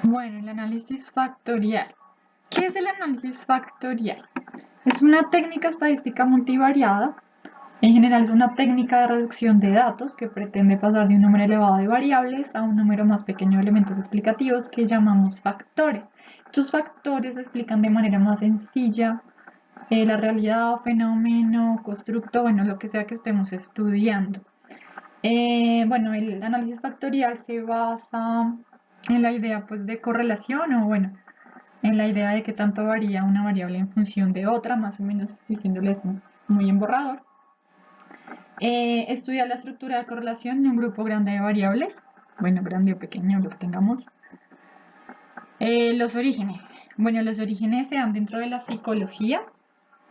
Bueno, el análisis factorial. ¿Qué es el análisis factorial? Es una técnica estadística multivariada. En general es una técnica de reducción de datos que pretende pasar de un número elevado de variables a un número más pequeño de elementos explicativos que llamamos factores. Estos factores explican de manera más sencilla la realidad, fenómeno, constructo, bueno, lo que sea que estemos estudiando. Bueno, el análisis factorial se basa en la idea pues de correlación o bueno, en la idea de que tanto varía una variable en función de otra, más o menos diciéndoles muy en borrador. Estudia la estructura de correlación de un grupo grande de variables, bueno, grande o pequeño, lo que tengamos. Los orígenes. Bueno, los orígenes se dan dentro de la psicología.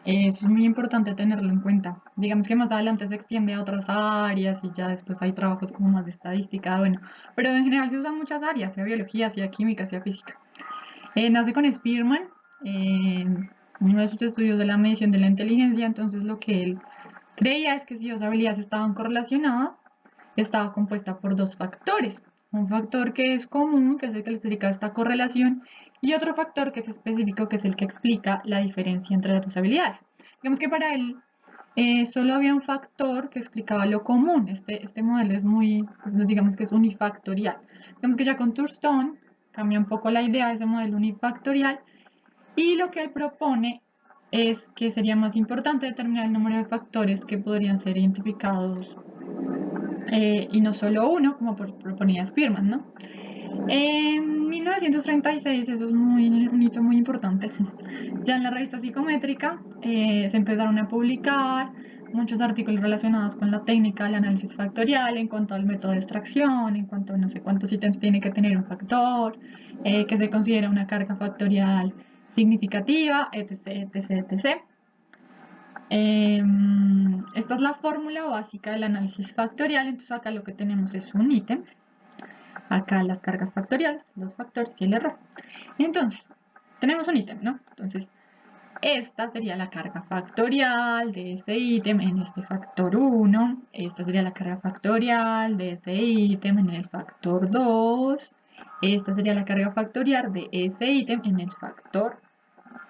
Eso es muy importante tenerlo en cuenta. Digamos que más adelante se extiende a otras áreas y ya después hay trabajos como más de estadística, bueno, pero en general se usan muchas áreas, sea biología, sea química, sea física. Nace con Spearman, uno de sus estudios de la medición de la inteligencia, entonces lo que él creía es que si dos habilidades estaban correlacionadas, estaba compuesta por dos factores. Un factor que es común, que es el que explica esta correlación, y otro factor que es específico, que es el que explica la diferencia entre las dos habilidades. Digamos que para él solo había un factor que explicaba lo común. Este modelo es muy, digamos que es unifactorial. Digamos que ya con Thurston cambia un poco la idea de ese modelo unifactorial y lo que él propone es que sería más importante determinar el número de factores que podrían ser identificados y no solo uno, como proponía Spearman, ¿no? En 1936, eso es un hito muy importante, ya en la revista psicométrica se empezaron a publicar muchos artículos relacionados con la técnica del análisis factorial en cuanto al método de extracción, en cuanto a no sé cuántos ítems tiene que tener un factor, que se considera una carga factorial significativa, etc, etc, etc. Esta es la fórmula básica del análisis factorial, entonces acá lo que tenemos es un ítem, acá las cargas factoriales, los factores y el error. Entonces, tenemos un ítem, ¿no? Entonces, esta sería la carga factorial de ese ítem en este factor 1, esta sería la carga factorial de ese ítem en el factor 2, esta sería la carga factorial de ese ítem en el factor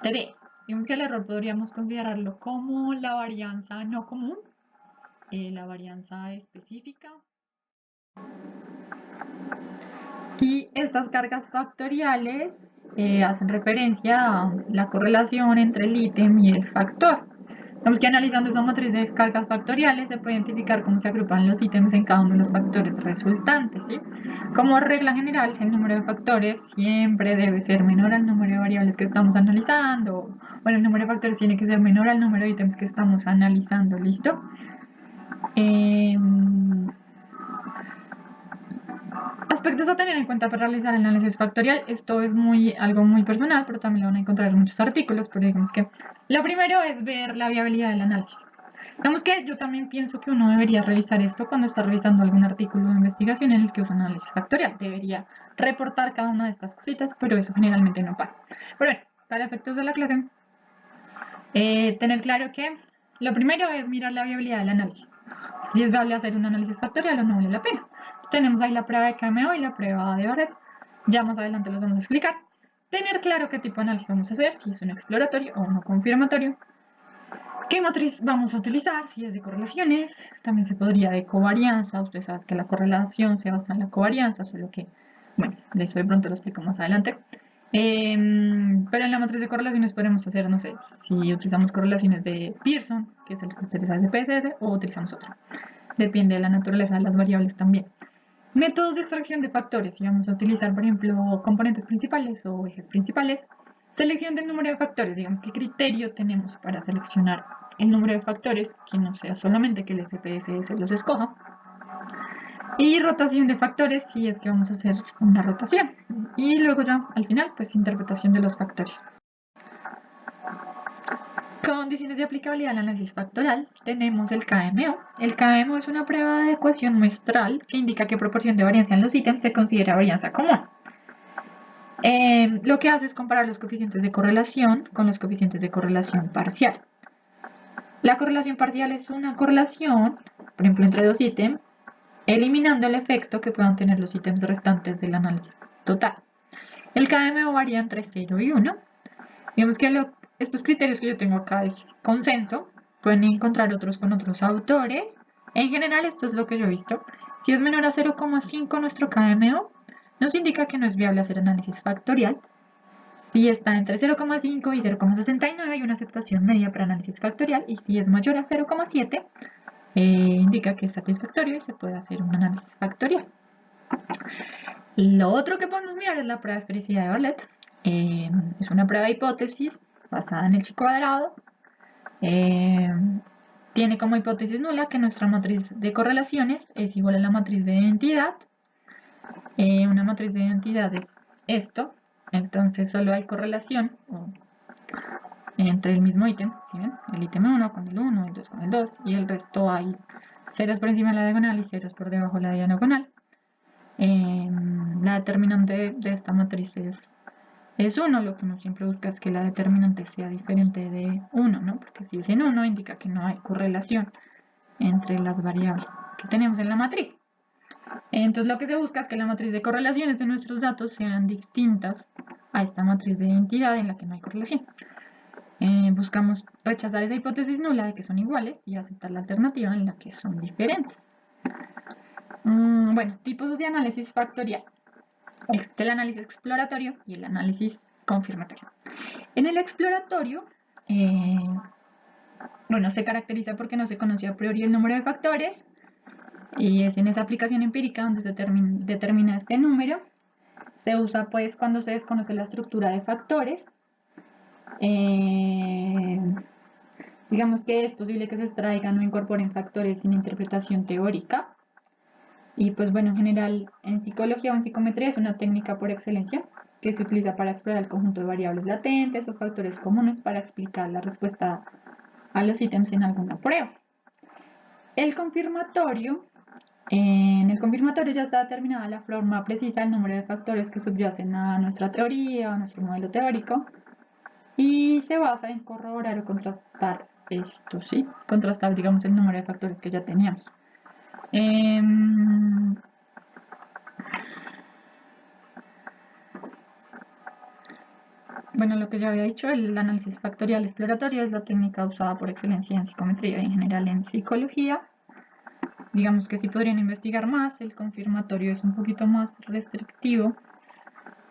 3. Digamos que el error podríamos considerarlo como la varianza no común, la varianza específica. Y estas cargas factoriales hacen referencia a la correlación entre el ítem y el factor. Digamos que analizando esa matriz de cargas factoriales se puede identificar cómo se agrupan los ítems en cada uno de los factores resultantes, ¿sí? Como regla general, el número de factores siempre debe ser menor al número de variables que estamos analizando. Bueno, el número de factores tiene que ser menor al número de ítems que estamos analizando, ¿listo? Aspectos a tener en cuenta para realizar el análisis factorial. Esto es algo muy personal, pero también lo van a encontrar en muchos artículos, pero digamos que lo primero es ver la viabilidad del análisis. Digamos que yo también pienso que uno debería revisar esto cuando está revisando algún artículo de investigación en el que usa análisis factorial. Debería reportar cada una de estas cositas, pero eso generalmente no pasa. Pero bueno, para efectos de la clase, tener claro que lo primero es mirar la viabilidad del análisis. Si es viable hacer un análisis factorial o no vale la pena. Entonces, tenemos ahí la prueba de KMO y la prueba de Barrett. Ya más adelante los vamos a explicar. Tener claro qué tipo de análisis vamos a hacer, si es un exploratorio o uno confirmatorio. ¿Qué matriz vamos a utilizar? Si es de correlaciones, también se podría de covarianza. Ustedes saben que la correlación se basa en la covarianza, solo que, bueno, de eso de pronto lo explico más adelante. Pero en la matriz de correlaciones podemos hacer, no sé, si utilizamos correlaciones de Pearson, que es el que ustedes saben de PSS, o utilizamos otra. Depende de la naturaleza de las variables también. Métodos de extracción de factores. Si vamos a utilizar, por ejemplo, componentes principales o ejes principales. Selección del número de factores. Digamos, ¿qué criterio tenemos para seleccionar el número de factores? Que no sea solamente que el SPSS los escoja. Y rotación de factores, si es que vamos a hacer una rotación. Y luego ya, al final, pues interpretación de los factores. Condiciones de aplicabilidad al análisis factorial, tenemos el KMO. El KMO es una prueba de ecuación muestral que indica qué proporción de varianza en los ítems se considera varianza común. Lo que hace es comparar los coeficientes de correlación con los coeficientes de correlación parcial. La correlación parcial es una correlación, por ejemplo, entre dos ítems, eliminando el efecto que puedan tener los ítems restantes del análisis total. El KMO varía entre 0 y 1. Digamos que estos criterios que yo tengo acá es consenso. Pueden encontrar otros con otros autores. En general, esto es lo que yo he visto. Si es menor a 0,5 nuestro KMO, nos indica que no es viable hacer análisis factorial. Si está entre 0,5 y 0,69 hay una aceptación media para análisis factorial. Y si es mayor a 0,7, indica que es satisfactorio y se puede hacer un análisis factorial. Lo otro que podemos mirar es la prueba de esfericidad de Bartlett. Es una prueba de hipótesis basada en el chi cuadrado. Tiene como hipótesis nula que nuestra matriz de correlaciones es igual a la matriz de identidad. Una matriz de identidad es esto. Entonces solo hay correlación entre el mismo ítem, ¿sí ven? El ítem 1 con el 1, el 2 con el 2, y el resto hay ceros por encima de la diagonal y ceros por debajo de la diagonal. La determinante de esta matriz es 1, lo que uno siempre busca es que la determinante sea diferente de 1, ¿no? Porque si es en 1 indica que no hay correlación entre las variables que tenemos en la matriz. Entonces lo que se busca es que la matriz de correlaciones de nuestros datos sean distintas a esta matriz de identidad en la que no hay correlación. Buscamos rechazar esa hipótesis nula de que son iguales y aceptar la alternativa en la que son diferentes. Bueno, tipos de análisis factorial. Existe el análisis exploratorio y el análisis confirmatorio. En el exploratorio, bueno, se caracteriza porque no se conoce a priori el número de factores y es en esa aplicación empírica donde se determina este número. Se usa pues cuando se desconoce la estructura de factores. Digamos que es posible que se extraigan o incorporen factores sin interpretación teórica. Y pues bueno, en general en psicología o en psicometría es una técnica por excelencia que se utiliza para explorar el conjunto de variables latentes o factores comunes para explicar la respuesta a los ítems en alguna prueba. El confirmatorio, en el confirmatorio ya está determinada la forma precisa del número de factores que subyacen a nuestra teoría, a nuestro modelo teórico, y se basa en corroborar o contrastar esto, ¿sí? Contrastar, digamos, el número de factores que ya teníamos. Bueno, lo que ya había dicho, el análisis factorial exploratorio es la técnica usada por excelencia en psicometría y en general en psicología. Digamos que sí podrían investigar más, el confirmatorio es un poquito más restrictivo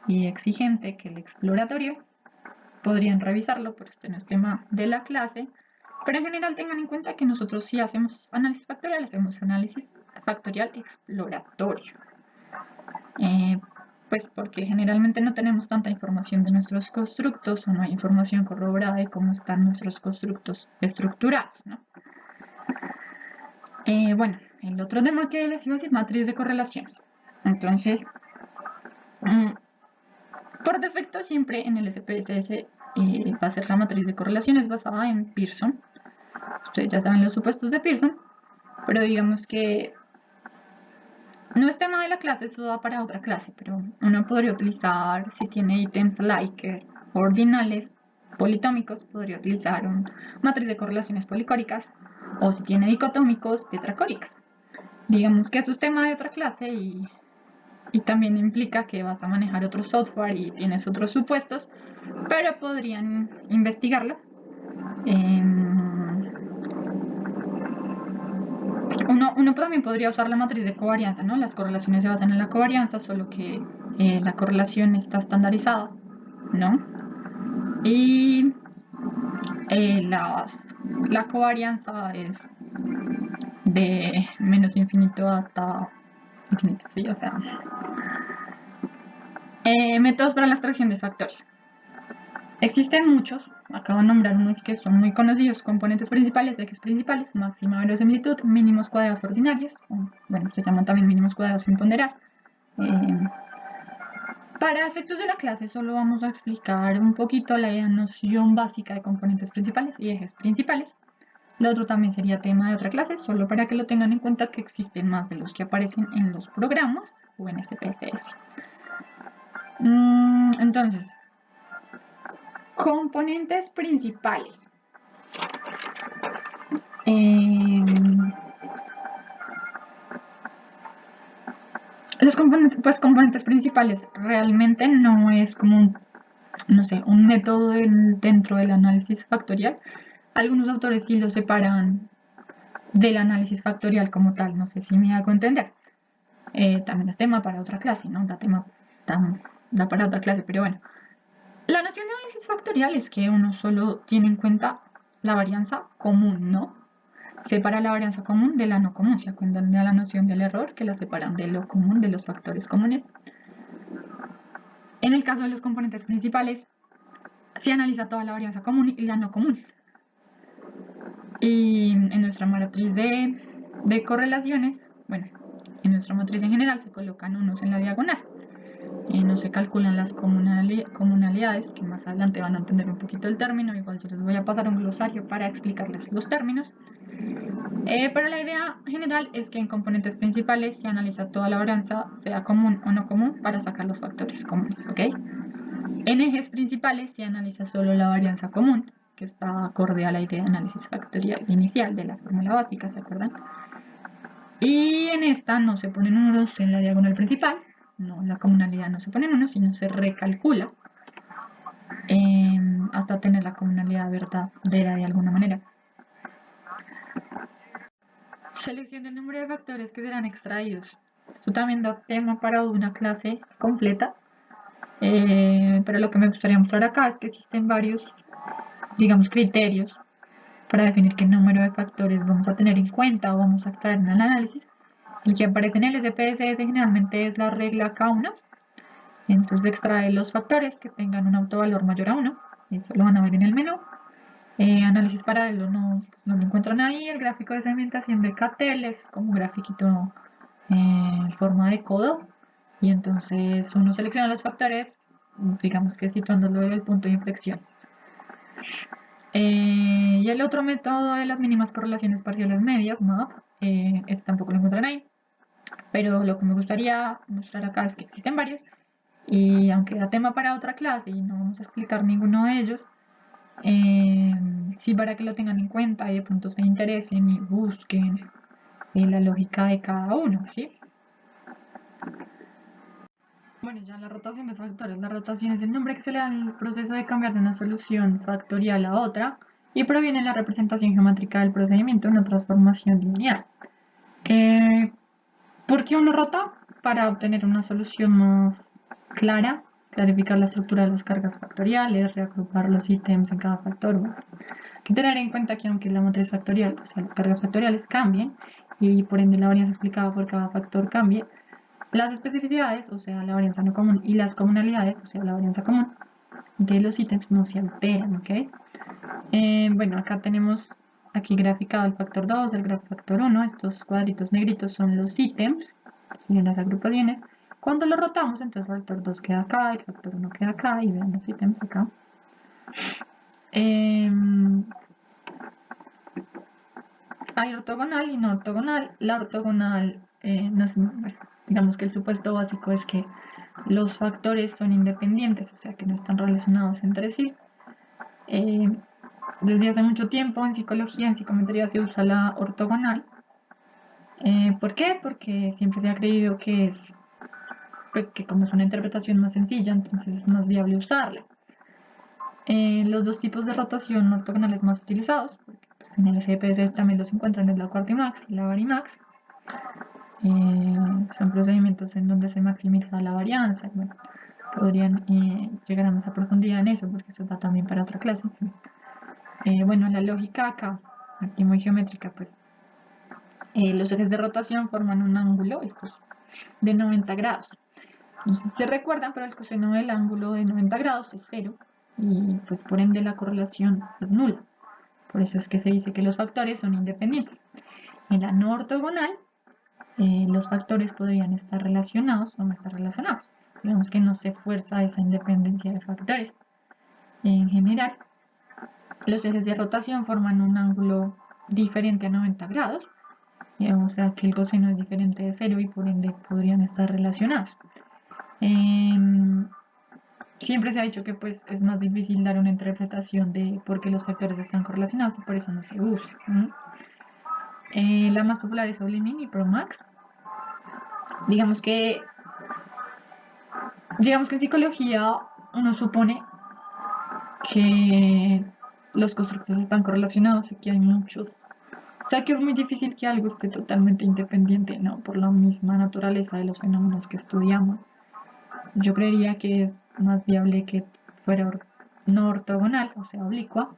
y exigente que el exploratorio. Podrían revisarlo, pero este no es tema de la clase. Pero en general tengan en cuenta que nosotros sí hacemos análisis factorial, hacemos análisis factorial exploratorio. Pues porque generalmente no tenemos tanta información de nuestros constructos o no hay información corroborada de cómo están nuestros constructos estructurados, ¿no? Bueno, el otro tema que les iba a decir, matriz de correlaciones. Entonces, por defecto siempre en el SPSS va a ser la matriz de correlaciones basada en Pearson. Ustedes ya saben los supuestos de Pearson, pero digamos que no es tema de la clase, eso da para otra clase, pero uno podría utilizar, si tiene ítems like ordinales politómicos, podría utilizar una matriz de correlaciones policóricas, o si tiene dicotómicos, tetracóricas. Digamos que eso es tema de otra clase y también implica que vas a manejar otro software y tienes otros supuestos, pero podrían investigarlo. Uno también podría usar la matriz de covarianza, ¿no? Las correlaciones se basan en la covarianza, solo que la correlación está estandarizada, ¿no? Y la covarianza es de menos infinito hasta infinito, ¿sí? O sea, métodos para la extracción de factores. Existen muchos, acabo de nombrar unos que son muy conocidos: componentes principales, ejes principales, máxima verosimilitud, mínimos cuadrados ordinarios, bueno, se llaman también mínimos cuadrados sin ponderar. Para efectos de la clase solo vamos a explicar un poquito la noción básica de componentes principales y ejes principales. Lo otro también sería tema de otra clase, solo para que lo tengan en cuenta que existen más de los que aparecen en los programas o en SPSS. Entonces, componentes principales. Los componentes, pues, componentes principales realmente no es como no sé, un método dentro del análisis factorial. Algunos autores sí lo separan del análisis factorial como tal, no sé si me hago entender. También es tema para otra clase, ¿no? Da para otra clase, pero bueno. La noción de análisis factorial es que uno solo tiene en cuenta la varianza común, ¿no? Separa la varianza común de la no común. ¿Se acuerdan de la noción del error que la separan de lo común, de los factores comunes? En el caso de los componentes principales, se analiza toda la varianza común y la no común. Y en nuestra matriz de correlaciones, bueno, en nuestra matriz en general se colocan unos en la diagonal. No se calculan las comunalidades, que más adelante van a entender un poquito el término. Igual yo les voy a pasar un glosario para explicarles los términos. Pero la idea general es que en componentes principales se analiza toda la varianza, sea común o no común, para sacar los factores comunes, ¿ok? En ejes principales se analiza solo la varianza común, que está acorde a la idea de análisis factorial inicial de la fórmula básica, ¿se acuerdan? Y en esta no se ponen unos en la diagonal principal, no, la comunalidad no se ponen unos, sino se recalcula hasta tener la comunalidad verdadera de alguna manera. Selecciona el número de factores que serán extraídos. Esto también da tema para una clase completa, pero lo que me gustaría mostrar acá es que existen varios, digamos, criterios para definir qué número de factores vamos a tener en cuenta o vamos a extraer en el análisis. El que aparece en el SPSS generalmente es la regla K1. Entonces extrae los factores que tengan un autovalor mayor a 1. Eso lo van a ver en el menú. Análisis paralelo no lo encuentran ahí. El gráfico de segmentación de CATEL es como un grafiquito en forma de codo. Y entonces uno selecciona los factores, digamos que situándolo en el punto de inflexión. Y el otro método de las mínimas correlaciones parciales medias, MAP, este tampoco lo encuentran ahí. Pero lo que me gustaría mostrar acá es que existen varios. Y aunque da tema para otra clase y no vamos a explicar ninguno de ellos, sí, para que lo tengan en cuenta y de pronto se interesen y busquen la lógica de cada uno, ¿sí? Bueno, ya la rotación de factores. La rotación es el nombre que se le da al proceso de cambiar de una solución factorial a otra y proviene de la representación geométrica del procedimiento en una transformación lineal. ¿Por qué uno rota? Para obtener una solución más clara, clarificar la estructura de las cargas factoriales, reagrupar los ítems en cada factor. Bueno, hay que tener en cuenta que aunque la matriz factorial, o sea, las cargas factoriales cambien y por ende la varianza explicada por cada factor cambie, las especificidades, o sea, la varianza no común, y las comunalidades, o sea, la varianza común de los ítems no se alteran, ¿ok? Bueno, acá tenemos aquí graficado el factor 2, el factor 1, estos cuadritos negritos son los ítems, siguen las agrupaciones. Cuando lo rotamos, entonces el factor 2 queda acá, el factor 1 queda acá, y vean los ítems acá. Hay ortogonal y no ortogonal. La ortogonal, digamos que el supuesto básico es que los factores son independientes, o sea que no están relacionados entre sí. Desde hace mucho tiempo en psicología, en psicometría se usa la ortogonal. ¿Por qué? Porque siempre se ha creído que es, pues que como es una interpretación más sencilla, entonces es más viable usarla. Los dos tipos de rotación ortogonales más utilizados, porque pues, en el SPSS también los encuentran, es la Quartimax y la Varimax. Son procedimientos en donde se maximiza la varianza. Bueno, podrían llegar a más a profundidad en eso, porque eso da también para otra clase. Bueno, la lógica acá, aquí muy geométrica, pues los ejes de rotación forman un ángulo, estos de 90 grados. No sé si se recuerdan, pero el coseno del ángulo de 90 grados es 0 y pues por ende la correlación es nula. Por eso es que se dice que los factores son independientes. En la no ortogonal, los factores podrían estar relacionados o no estar relacionados. Digamos que no se fuerza esa independencia de factores. En general, los ejes de rotación forman un ángulo diferente a 90 grados, o sea que el coseno es diferente de 0 y por ende podrían estar relacionados. Siempre se ha dicho que pues, es más difícil dar una interpretación de por qué los factores están correlacionados y por eso no se usa. La más popular es Sublimin y Promax. Digamos que Digamos que en psicología uno supone que los constructos están correlacionados y que hay muchos. O sea que es muy difícil que algo esté totalmente independiente, ¿no? Por la misma naturaleza de los fenómenos que estudiamos. Yo creería que es más viable que fuera no ortogonal, o sea, oblicua,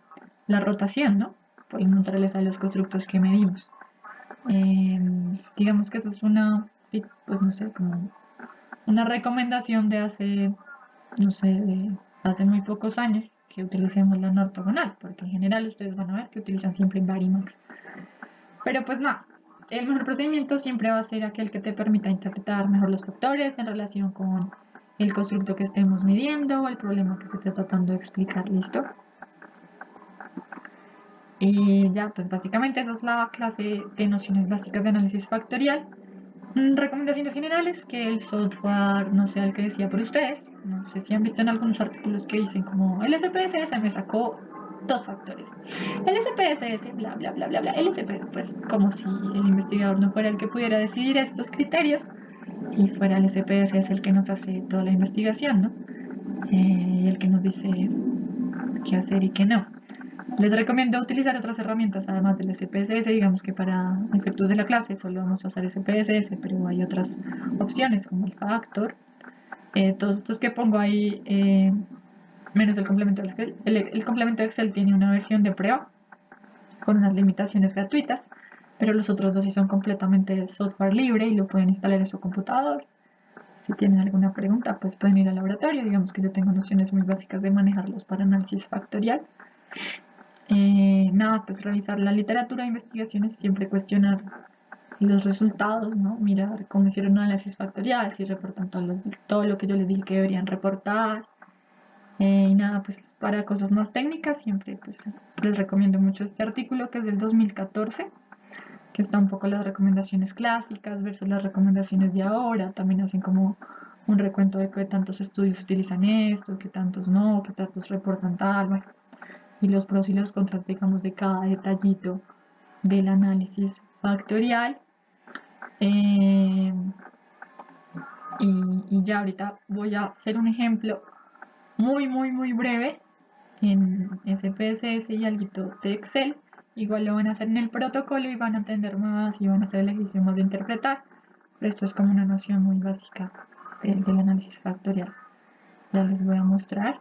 la rotación, ¿no? Por la naturaleza de los constructos que medimos. Digamos que eso es una, pues no sé, como una recomendación de hace, no sé, de hace muy pocos años que utilicemos la no ortogonal, porque en general ustedes van a ver que utilizan siempre Varimax. Pero pues no, el mejor procedimiento siempre va a ser aquel que te permita interpretar mejor los factores en relación con el constructo que estemos midiendo o el problema que se esté tratando de explicar, ¿listo? Y ya, pues básicamente esa es la clase de nociones básicas de análisis factorial. Recomendaciones generales, que el software no sea el que decía por ustedes. No sé si han visto en algunos artículos que dicen como el SPSS me sacó 2 factores. El SPSS, bla, bla, bla, bla, bla. El SPSS, pues como si el investigador no fuera el que pudiera decidir estos criterios y fuera el SPSS el que nos hace toda la investigación, ¿no? Y el que nos dice qué hacer y qué no. Les recomiendo utilizar otras herramientas además del SPSS, digamos que para efectos de la clase solo vamos a usar SPSS, pero hay otras opciones como el Factor. Todos estos que pongo ahí, menos el complemento de Excel. El complemento de Excel tiene una versión de prueba con unas limitaciones gratuitas, pero los otros dos sí son completamente software libre y lo pueden instalar en su computador. Si tienen alguna pregunta, pues pueden ir al laboratorio. Digamos que yo tengo nociones muy básicas de manejarlos para análisis factorial. Nada, pues revisar la literatura de investigaciones, siempre cuestionar los resultados, ¿no? Mirar cómo hicieron un análisis factorial, si reportan todo lo que yo les dije que deberían reportar. Y nada, pues para cosas más técnicas, siempre pues, les recomiendo mucho este artículo que es del 2014, que está un poco las recomendaciones clásicas versus las recomendaciones de ahora. También hacen como un recuento de qué tantos estudios utilizan esto, qué tantos no, qué tantos reportan tal, bueno, y los pros y los contras, digamos, de cada detallito del análisis factorial. Eh, y ya ahorita voy a hacer un ejemplo muy breve en SPSS y algo de Excel. Igual lo van a hacer en el protocolo y van a entender más y van a hacer el ejercicio más de interpretar. Pero esto es como una noción muy básica del análisis factorial. Ya les voy a mostrar.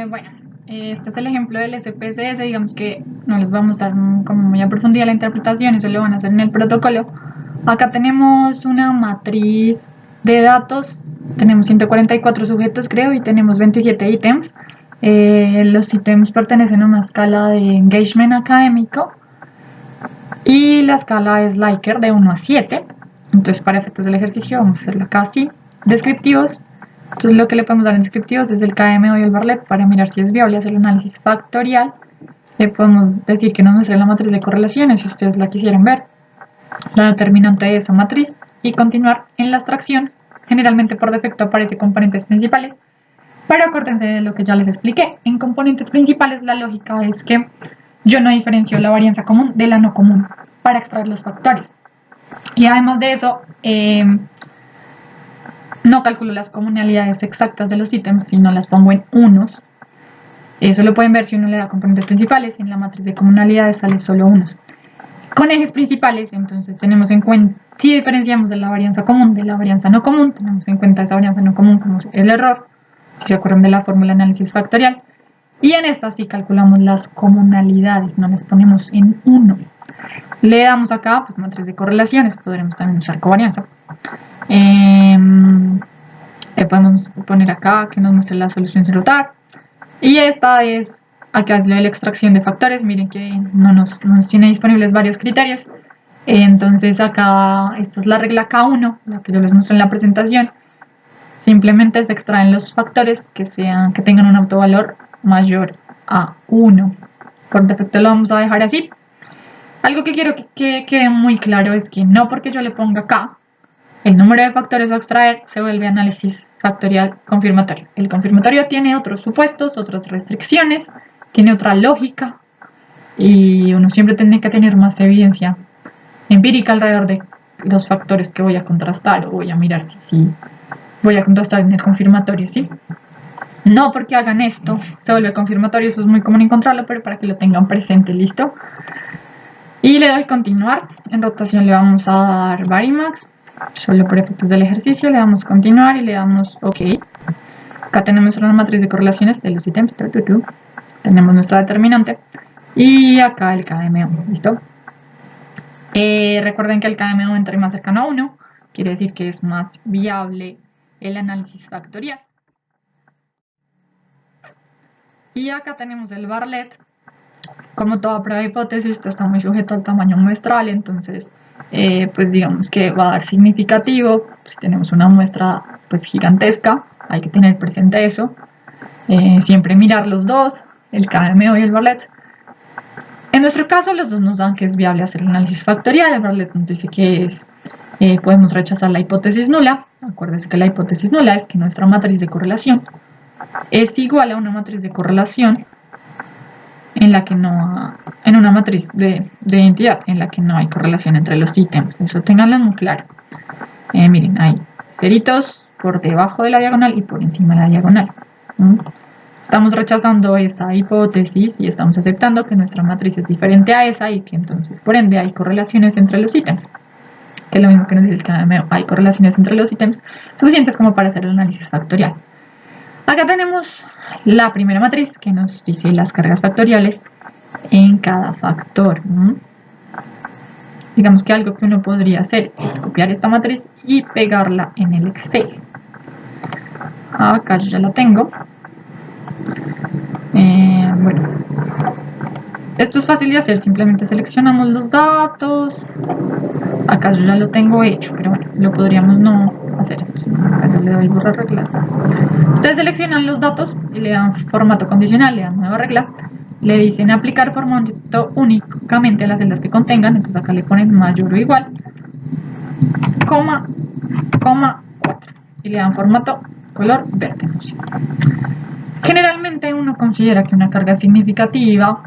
Bueno, este es el ejemplo del SPSS. Digamos que no les voy a mostrar como muy a profundidad la interpretación, eso lo van a hacer en el protocolo. Acá tenemos una matriz de datos, tenemos 144 sujetos creo y tenemos 27 ítems. Los ítems pertenecen a una escala de engagement académico y la escala es Likert de 1 a 7. Entonces para efectos del ejercicio vamos a hacerlo acá así, descriptivos. Entonces lo que le podemos dar en descriptivos es el KMO y el Bartlett para mirar si es viable hacer el análisis factorial. Le podemos decir que nos muestre la matriz de correlaciones si ustedes la quisieran ver, la determinante de esa matriz y continuar en la extracción. Generalmente por defecto aparece componentes principales, pero acuérdense de lo que ya les expliqué. En componentes principales la lógica es que yo no diferencio la varianza común de la no común para extraer los factores. Y además de eso, no calculo las comunalidades exactas de los ítems, sino las pongo en unos. Eso lo pueden ver si uno le da componentes principales. En la matriz de comunalidades sale solo unos. Con ejes principales, entonces tenemos en cuenta, si diferenciamos de la varianza común de la varianza no común, tenemos en cuenta esa varianza no común como el error, si se acuerdan de la fórmula de análisis factorial. Y en esta sí calculamos las comunalidades, no las ponemos en 1. Le damos acá, pues matriz de correlaciones, podremos también usar covarianza. Le podemos poner acá que nos muestre la solución sin rotar. Y esta es, acá es la extracción de factores. Miren que no nos tiene disponibles varios criterios. Entonces acá, esta es la regla K1, la que yo les muestro en la presentación. Simplemente se extraen los factores que tengan un autovalor mayor a 1. Por defecto lo vamos a dejar así. Algo que quiero que quede muy claro es que no porque yo le ponga acá el número de factores a extraer se vuelve análisis factorial confirmatorio. El confirmatorio tiene otros supuestos, otras restricciones, tiene otra lógica y uno siempre tiene que tener más evidencia empírica alrededor de los factores que voy a contrastar, o voy a mirar si voy a contrastar en el confirmatorio, ¿sí? No porque hagan esto, se vuelve confirmatorio, eso es muy común encontrarlo, pero para que lo tengan presente, ¿listo? Y le doy continuar, en rotación le vamos a dar Varimax, solo por efectos del ejercicio, le damos continuar y le damos OK. Acá tenemos una matriz de correlaciones de los ítems, tenemos nuestra determinante y acá el KMO, ¿listo? Recuerden que el KMO entre más cercano a 1, quiere decir que es más viable el análisis factorial. Y acá tenemos el Bartlett. Como toda prueba de hipótesis, esto está muy sujeto al tamaño muestral, entonces pues digamos que va a dar significativo. Si tenemos una muestra pues gigantesca, hay que tener presente eso. Siempre mirar los dos, el KMO y el Bartlett. En nuestro caso, los dos nos dan que es viable hacer el análisis factorial. El Bartlett nos dice que podemos rechazar la hipótesis nula. Acuérdense que la hipótesis nula es que nuestra matriz de correlación es igual a una matriz de correlación en la que en una matriz de identidad en la que no hay correlación entre los ítems. Eso tenganlo muy claro. Miren, hay ceritos por debajo de la diagonal y por encima de la diagonal. Estamos rechazando esa hipótesis y estamos aceptando que nuestra matriz es diferente a esa y que entonces, por ende, hay correlaciones entre los ítems. Que es lo mismo que nos dice el KMO. Hay correlaciones entre los ítems suficientes como para hacer el análisis factorial. Acá tenemos la primera matriz que nos dice las cargas factoriales en cada factor. Digamos que algo que uno podría hacer es copiar esta matriz y pegarla en el Excel. Acá yo ya la tengo. Bueno, esto es fácil de hacer, simplemente seleccionamos los datos. Acá yo ya lo tengo hecho, pero bueno, lo podríamos no hacer. Acá yo le doy borrar regla. Ustedes seleccionan los datos y le dan formato condicional, le dan nueva regla. Le dicen aplicar formato únicamente a las celdas que contengan. Entonces acá le ponen mayor o igual, coma 4. Y le dan formato color verde. Generalmente uno considera que una carga significativa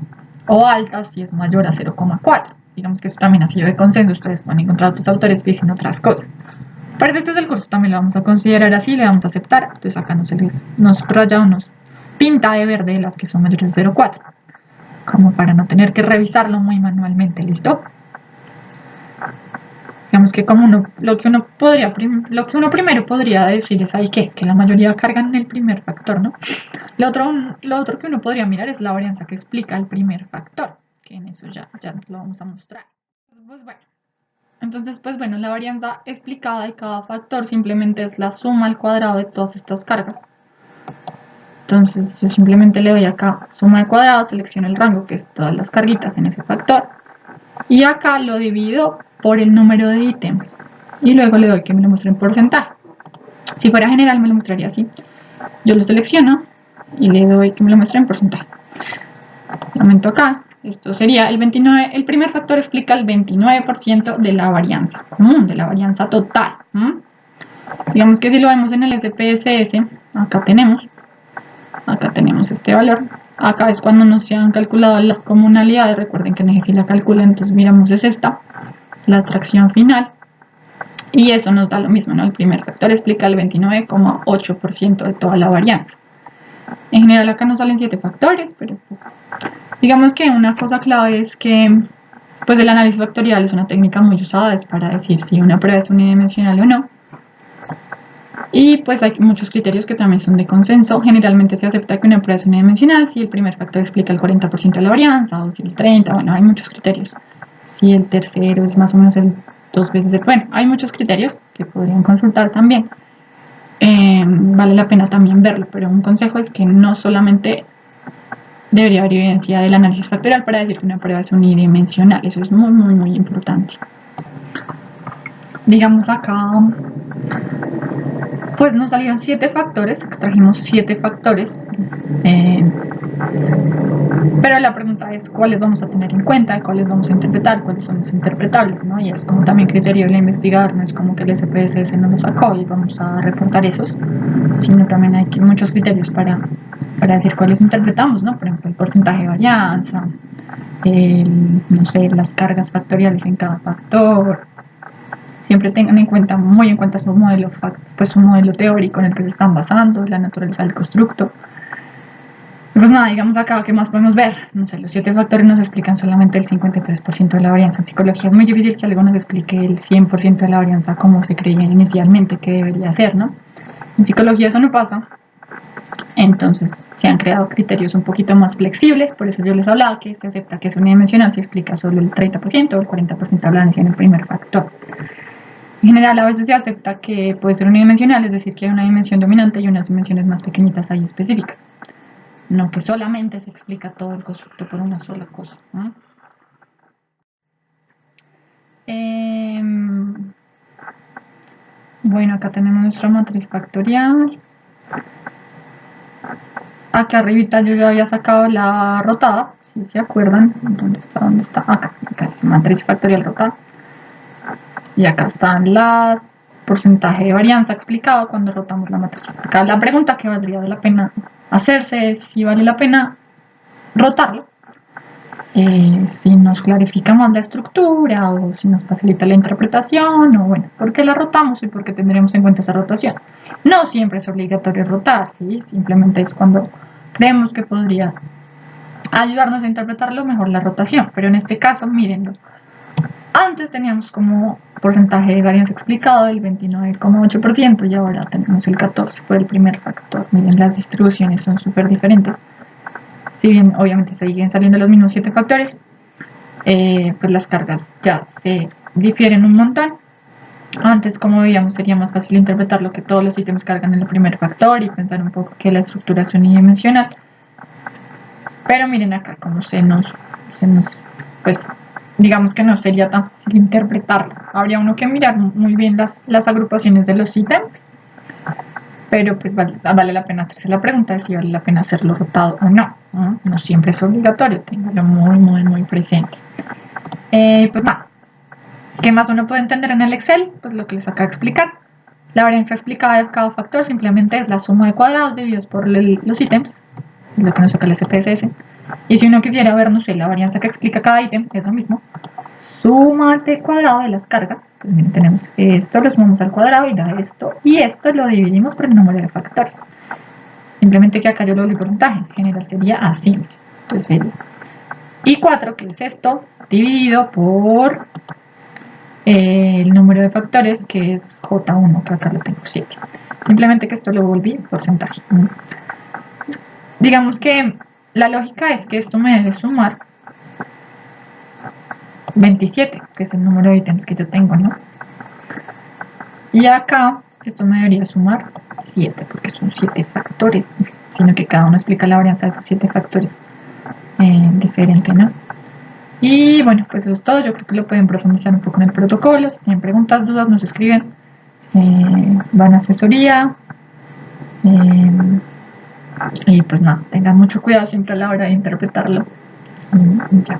o alta si es mayor a 0,4. Digamos que eso también ha sido de consenso. Ustedes pueden encontrar otros autores que dicen otras cosas. Para efectos del curso también lo vamos a considerar así, le vamos a aceptar. Entonces acá nos raya o nos pinta de verde las que son mayores de 0,4. Como para no tener que revisarlo muy manualmente, ¿listo? Digamos que como lo que uno primero podría decir es ahí que la mayoría cargan en el primer factor, ¿no? Lo otro que uno podría mirar es la varianza que explica el primer factor, que en eso ya lo vamos a mostrar. Pues bueno, la varianza explicada de cada factor simplemente es la suma al cuadrado de todas estas cargas. Entonces yo simplemente le doy acá suma al cuadrado, selecciono el rango que es todas las carguitas en ese factor y acá lo divido por el número de ítems y luego le doy que me lo muestre en porcentaje. Si fuera general me lo mostraría así. Yo lo selecciono y le doy que me lo muestre en porcentaje. Aumento acá. Esto sería el 29, el primer factor explica el 29% de la varianza total. Digamos que si lo vemos en el SPSS, acá tenemos este valor. Acá es cuando nos se han calculado las comunalidades. Recuerden que en si la calcula, entonces miramos es esta, la extracción final. Y eso nos da lo mismo, ¿no? El primer factor explica el 29,8% de toda la varianza. En general acá nos salen 7 factores, pero digamos que una cosa clave es que pues el análisis factorial es una técnica muy usada, es para decir si una prueba es unidimensional o no. Y pues hay muchos criterios que también son de consenso. Generalmente se acepta que una prueba es unidimensional si el primer factor explica el 40% de la varianza, o si el 30%, bueno, hay muchos criterios. Si el tercero es más o menos el 2 veces el... Bueno, hay muchos criterios que podrían consultar también. Vale la pena también verlo, pero un consejo es que no solamente debería haber evidencia del análisis factorial para decir que una prueba es unidimensional. Eso es muy, muy, muy importante. Digamos acá, pues nos salieron 7 factores, trajimos 7 factores, pero la pregunta es cuáles vamos a tener en cuenta, cuáles vamos a interpretar, cuáles son los interpretables, ¿no? Y es como también criterio del investigador, no es como que el SPSS no lo sacó y vamos a reportar esos, sino también hay muchos criterios para decir cuáles interpretamos, ¿no? Por ejemplo, el porcentaje de varianza, no sé, las cargas factoriales en cada factor, siempre tengan en cuenta, muy en cuenta su modelo, pues su modelo teórico en el que se están basando, la naturaleza del constructo. Pues nada, digamos acá, ¿qué más podemos ver? No sé, los 7 factores nos explican solamente el 53% de la varianza. En psicología es muy difícil que algo nos explique el 100% de la varianza como se creía inicialmente que debería ser, ¿no? En psicología eso no pasa. Entonces se han creado criterios un poquito más flexibles, por eso yo les hablaba que se acepta que es unidimensional si explica solo el 30% o el 40% de varianza en el primer factor. En general a veces se acepta que puede ser unidimensional, es decir, que hay una dimensión dominante y unas dimensiones más pequeñitas ahí específicas. No que solamente se explica todo el constructo por una sola cosa, ¿no? Bueno, acá tenemos nuestra matriz factorial. Acá arribita yo ya había sacado la rotada, si se acuerdan. ¿Dónde está? ¿Dónde está? Acá es matriz factorial rotada. Y acá están las porcentaje de varianza explicado cuando rotamos la matriz. Acá la pregunta que valdría de la pena hacerse es si vale la pena rotarlo, si nos clarifica más la estructura o si nos facilita la interpretación, o bueno, ¿por qué la rotamos y por qué tendremos en cuenta esa rotación? No siempre es obligatorio rotar, ¿sí? Simplemente es cuando creemos que podría ayudarnos a interpretarlo mejor la rotación, pero en este caso, mírenlo. Antes teníamos como porcentaje de varianza explicado el 29,8% y ahora tenemos el 14% por el primer factor. Miren, las distribuciones son súper diferentes. Si bien obviamente siguen saliendo los mismos 7 factores, pues las cargas ya se difieren un montón. Antes, como veíamos, sería más fácil interpretar que todos los ítems cargan en el primer factor y pensar un poco que la estructura es unidimensional. Pero miren acá cómo pues digamos que no sería tan fácil interpretarlo. Habría uno que mirar muy bien las agrupaciones de los ítems, pero pues vale la pena hacerse la pregunta de si vale la pena hacerlo rotado o no. No siempre es obligatorio, téngalo muy presente. Pues nada, ¿qué más uno puede entender en el Excel? Pues lo que les acabo de explicar. La varianza explicada de cada factor simplemente es la suma de cuadrados divididos por los ítems, es lo que nos saca el SPSS. Y si uno quisiera ver, no sé, la varianza que explica cada ítem, es lo mismo. Suma de cuadrado de las cargas. Pues miren, tenemos esto, lo sumamos al cuadrado y da esto. Y esto lo dividimos por el número de factores. Simplemente que acá yo lo doy porcentaje. En general sería así. Entonces, y 4, que es esto, dividido por el número de factores, que es J1, que acá lo tengo 7. Simplemente que esto lo volví porcentaje. Digamos que la lógica es que esto me debe sumar 27, que es el número de ítems que yo tengo, ¿no? Y acá esto me debería sumar 7, porque son 7 factores, sino que cada uno explica la varianza de esos 7 factores diferente, ¿no? Y bueno, pues eso es todo. Yo creo que lo pueden profundizar un poco en el protocolo. Si tienen preguntas, dudas, nos escriben. Van a asesoría. Y pues nada, tengan mucho cuidado siempre a la hora de interpretarlo. Y ya.